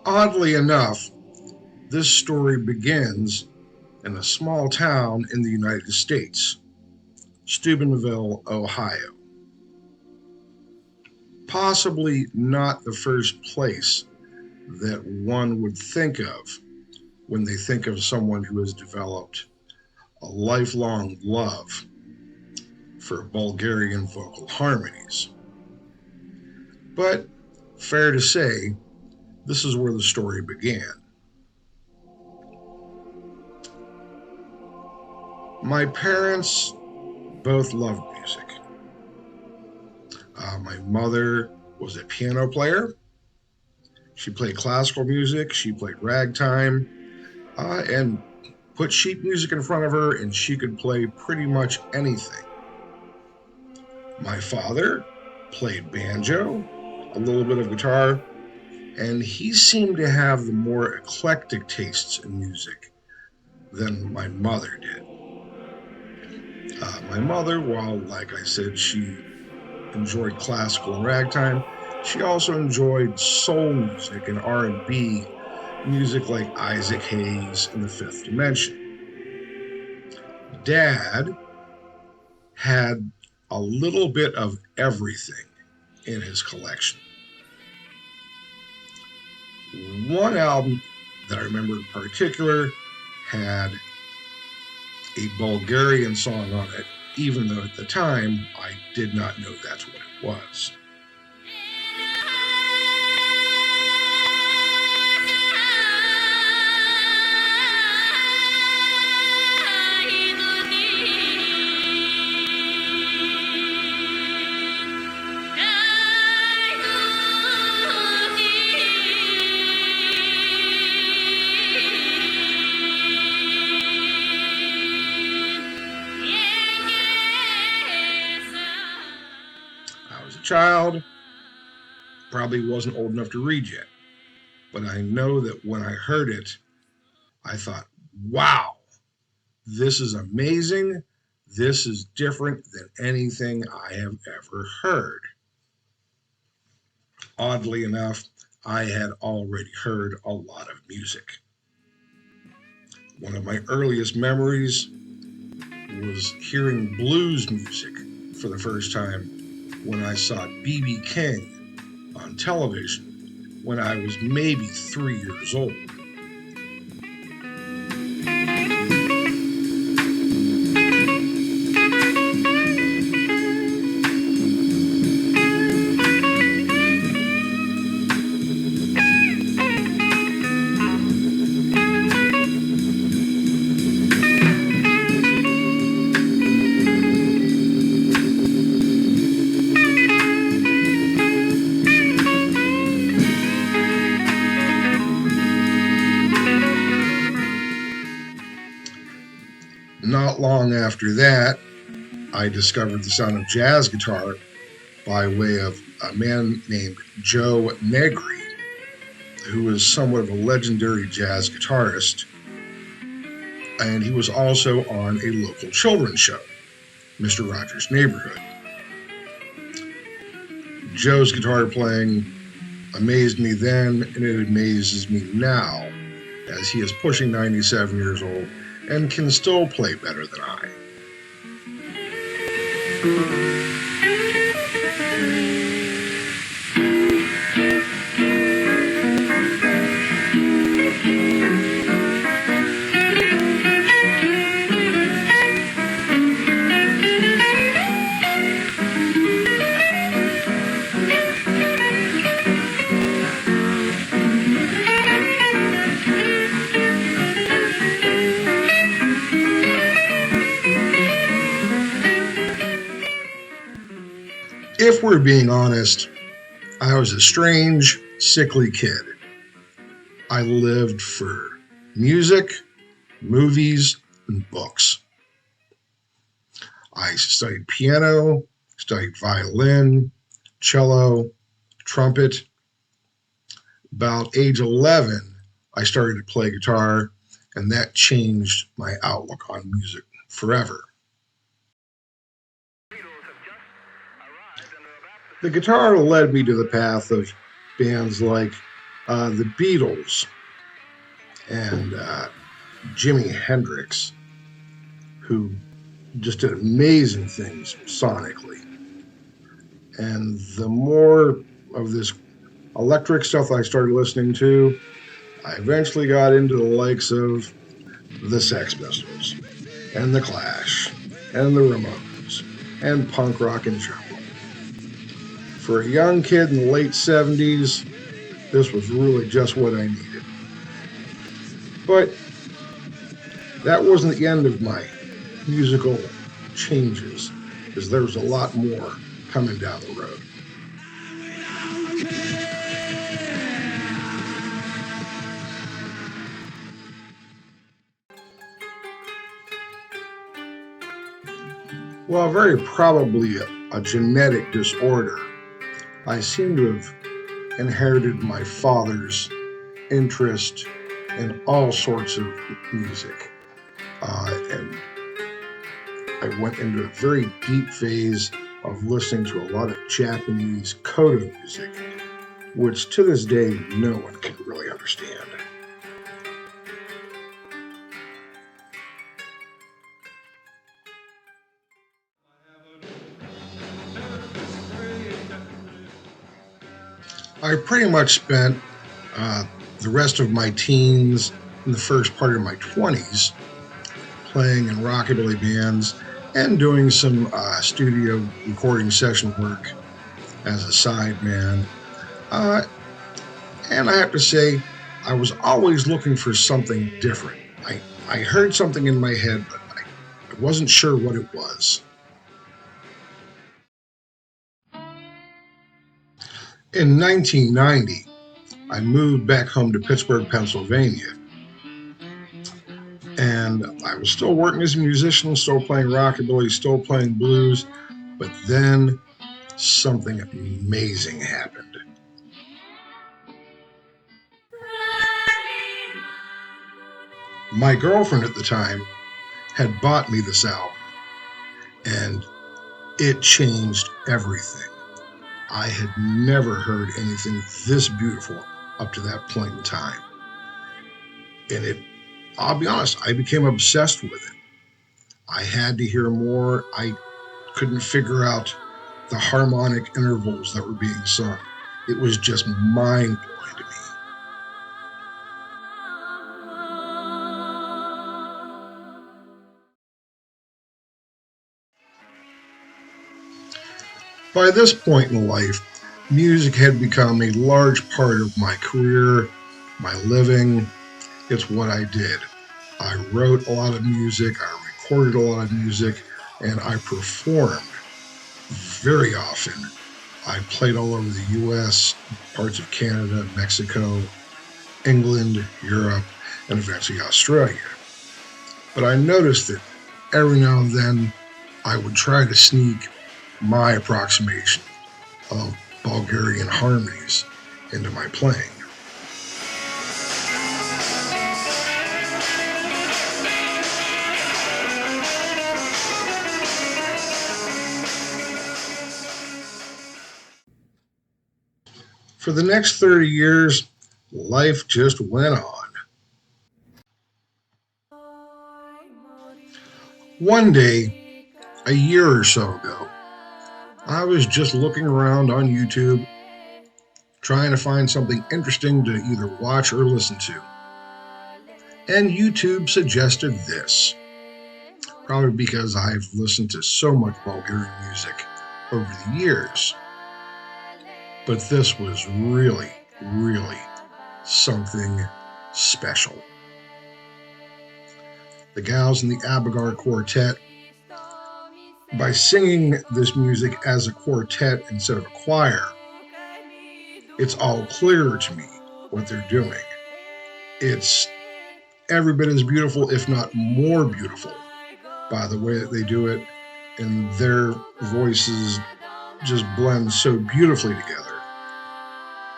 Oddly enough, this story begins in a small town in the United States, Steubenville, Ohio. Possibly not the first place that one would think of when they think of someone who has developed a lifelong love for Bulgarian vocal harmonies. But fair to say, this is where the story began. My parents both loved music. My mother was a piano player. She played classical music, she played ragtime, and put sheet music in front of her, and she could play pretty much anything. My father played banjo, a little bit of guitar, and he seemed to have the more eclectic tastes in music than my mother did. My mother, while, like I said, she enjoyed classical and ragtime, she also enjoyed soul music and R&B music like Isaac Hayes and the Fifth Dimension. Dad had a little bit of everything in his collection. One album that I remember in particular had a Bulgarian song on it, even though at the time I did not know that's what it was. Child, probably wasn't old enough to read yet, but I know that when I heard it, I thought, wow, this is amazing. This is different than anything I have ever heard. Oddly enough, I had already heard a lot of music. One of my earliest memories was hearing blues music for the first time when I saw B.B. King on television when I was maybe 3 years old. Not long after that, I discovered the sound of jazz guitar by way of a man named Joe Negri, who was somewhat of a legendary jazz guitarist, and he was also on a local children's show, Mr. Rogers' Neighborhood. Joe's guitar playing amazed me then, and it amazes me now, as he is pushing 97 years old and can still play better than I. If we're being honest, I was a strange, sickly kid. I lived for music, movies, and books. I studied piano, studied violin, cello, trumpet. About age 11, I started to play guitar, and that changed my outlook on music forever. The guitar led me to the path of bands like the Beatles and Jimi Hendrix, who just did amazing things sonically. And the more of this electric stuff I started listening to, I eventually got into the likes of the Sex Pistols and the Clash and the Ramones and punk rock in general. For a young kid in the late 70s, this was really just what I needed. But that wasn't the end of my musical changes, because there was a lot more coming down the road. Well, very probably a genetic disorder. I seem to have inherited my father's interest in all sorts of music. And I went into a very deep phase of listening to a lot of Japanese koto music, which to this day no one can really understand. I pretty much spent the rest of my teens and the first part of my 20s playing in rockabilly bands and doing some studio recording session work as a sideman. And I have to say, I was always looking for something different. I heard something in my head, but I wasn't sure what it was. In 1990, I moved back home to Pittsburgh, Pennsylvania. And I was still working as a musician, still playing rockabilly, still playing blues. But then something amazing happened. My girlfriend at the time had bought me this album, and it changed everything. I had never heard anything this beautiful up to that point in time. And I'll be honest, I became obsessed with it. I had to hear more. I couldn't figure out the harmonic intervals that were being sung. It was just mind-blowing to me. By this point in life, music had become a large part of my career, my living. It's what I did. I wrote a lot of music, I recorded a lot of music, and I performed very often. I played all over the US, parts of Canada, Mexico, England, Europe, and eventually Australia. But I noticed that every now and then I would try to sneak my approximation of Bulgarian harmonies into my playing. For the next 30 years, life just went on. One day, a year or so ago, I was just looking around on YouTube, trying to find something interesting to either watch or listen to. And YouTube suggested this, probably because I've listened to so much Bulgarian music over the years. But this was really, really something special. The gals in the Abagar Quartet, by singing this music as a quartet instead of a choir, it's all clearer to me what they're doing. It's every bit as beautiful, if not more beautiful, by the way that they do it, and their voices just blend so beautifully together.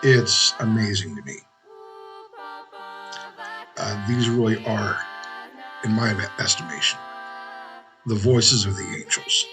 It's amazing to me. These really are, in my estimation, the voices of the angels.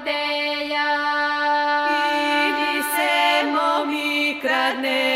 крадея. Или Само ми крадне.